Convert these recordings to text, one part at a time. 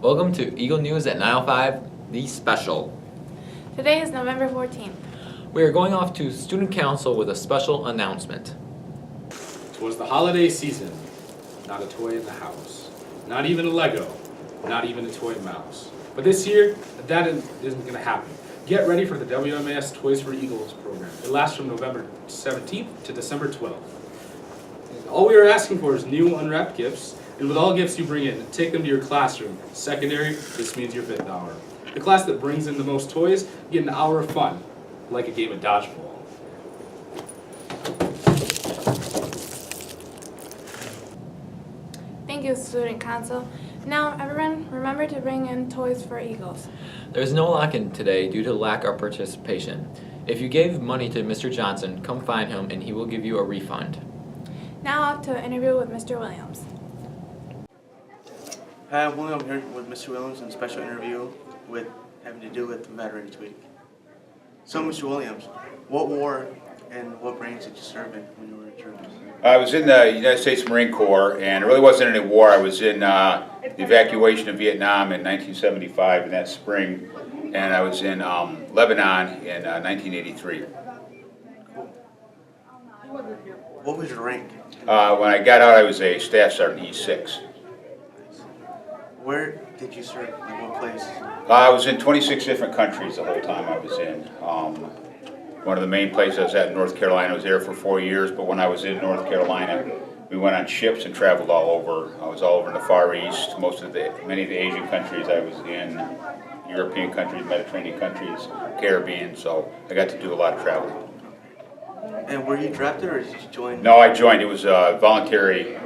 Welcome to Eagle News at 9:05, the special. Today is November 14th. We are going off to Student Council with a special announcement. 'Twas the holiday season, not a toy in the house, not even a Lego, not even a toy mouse. But this year, that isn't going to happen. Get ready for the WMAS Toys for Eagles program. It lasts from November 17th to December 12th. All we are asking for is new unwrapped gifts, and with all gifts you bring in, take them to your classroom. Secondary, this means your 5th hour. The class that brings in the most toys get an hour of fun, like a game of dodgeball. Thank you, Student Council. Now, everyone, remember to bring in toys for Eagles. There is no lock-in today due to lack of participation. If you gave money to Mr. Johnson, come find him and he will give you a refund. Now off to an interview with Mr. Williams. Hi, I'm William here with Mr. Williams in a special interview having to do with Veterans Week. So, Mr. Williams, what war and what branch did you serve in when you were in service? I was in the United States Marine Corps, and it really wasn't any war. I was in the evacuation of Vietnam in 1975 in that spring, and I was in Lebanon in 1983. Cool. What was your rank? When I got out, I was a staff sergeant, E6. Where did you serve? Like what place? I was in 26 different countries the whole time I was in. One of the main places I was at in North Carolina. I was there for 4 years, but when I was in North Carolina, we went on ships and traveled all over. I was all over in the Far East, many of the Asian countries I was in, European countries, Mediterranean countries, Caribbean, so I got to do a lot of traveling. And were you drafted or did you join? No, I joined. It was voluntary.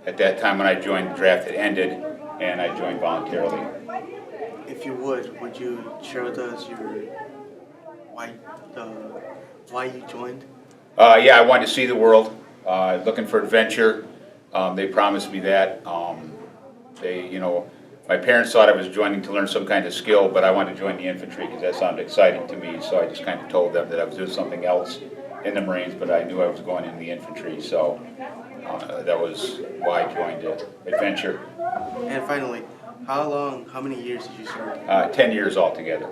At that time when I joined, the draft had ended, and I joined voluntarily. If you would you share with us why you joined? Yeah, I wanted to see the world, looking for adventure. They promised me that. My parents thought I was joining to learn some kind of skill, but I wanted to join the infantry because that sounded exciting to me. So I just kind of told them that I was doing something else in the Marines, but I knew I was going in the infantry. So that was why I joined adventure. And finally, how many years did you serve? 10 years altogether.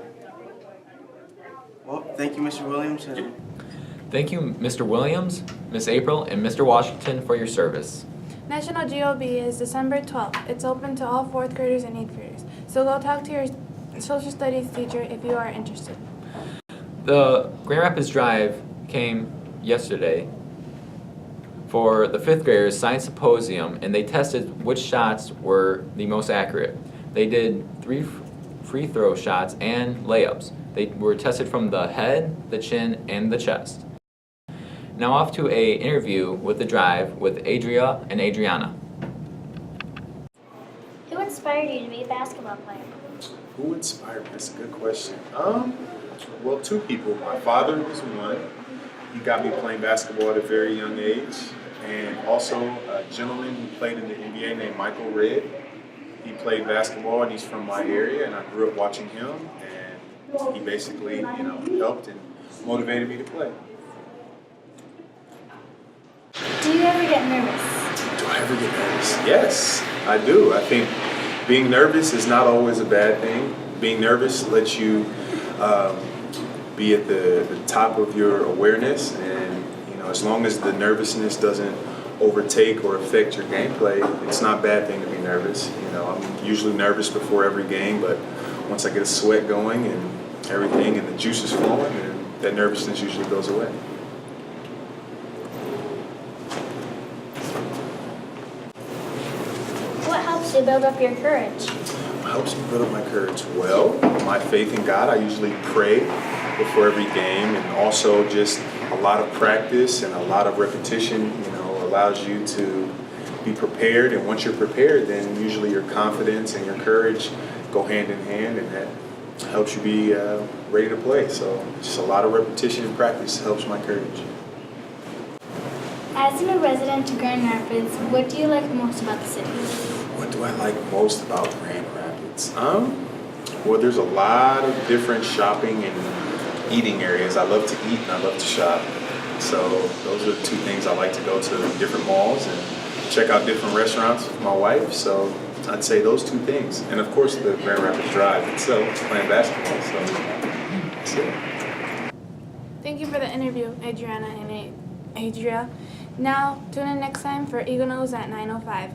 Well, thank you, Mr. Williams. Thank you, Mr. Williams, Ms. April, and Mr. Washington for your service. National GOB is December 12th. It's open to all 4th graders and 8th graders. So go talk to your social studies teacher if you are interested. The Grand Rapids Drive came yesterday for the 5th graders science symposium, and they tested which shots were the most accurate. They did 3 free throw shots and layups. They were tested from the head, the chin, and the chest. Now off to an interview with the Drive with Adria and Adriana. Who inspired you to be a basketball player? Who inspired me? That's a good question. Well, 2 people. My father was one. He got me playing basketball at a very young age. And also a gentleman who played in the NBA named Michael Redd. He played basketball and he's from my area, and I grew up watching him. And he basically, helped and motivated me to play. Do you ever get nervous? Do I ever get nervous? Yes, I do. I think being nervous is not always a bad thing. Being nervous lets you be at the top of your awareness, and as long as the nervousness doesn't overtake or affect your gameplay, it's not a bad thing to be nervous. I'm usually nervous before every game, but once I get a sweat going and everything and the juice is flowing, and that nervousness usually goes away. What helps you build up your courage? What helps me build up my courage? Well, my faith in God. I usually pray before every game, and also just a lot of practice and a lot of repetition, allows you to be prepared. And once you're prepared, then usually your confidence and your courage go hand in hand, and that helps you be ready to play. So just a lot of repetition and practice helps my courage. As a new resident to Grand Rapids, what do you like most about the city? What do I like most about Grand Rapids? Well, there's a lot of different shopping and eating areas. I love to eat and I love to shop. So those are the 2 things I like to go to, different malls and check out different restaurants with my wife. So I'd say those two things. And of course, the Grand Rapids Drive itself, playing basketball. So that's it. Thank you for the interview, Adriana and Adria. Now, tune in next time for Eagle News at 9:05.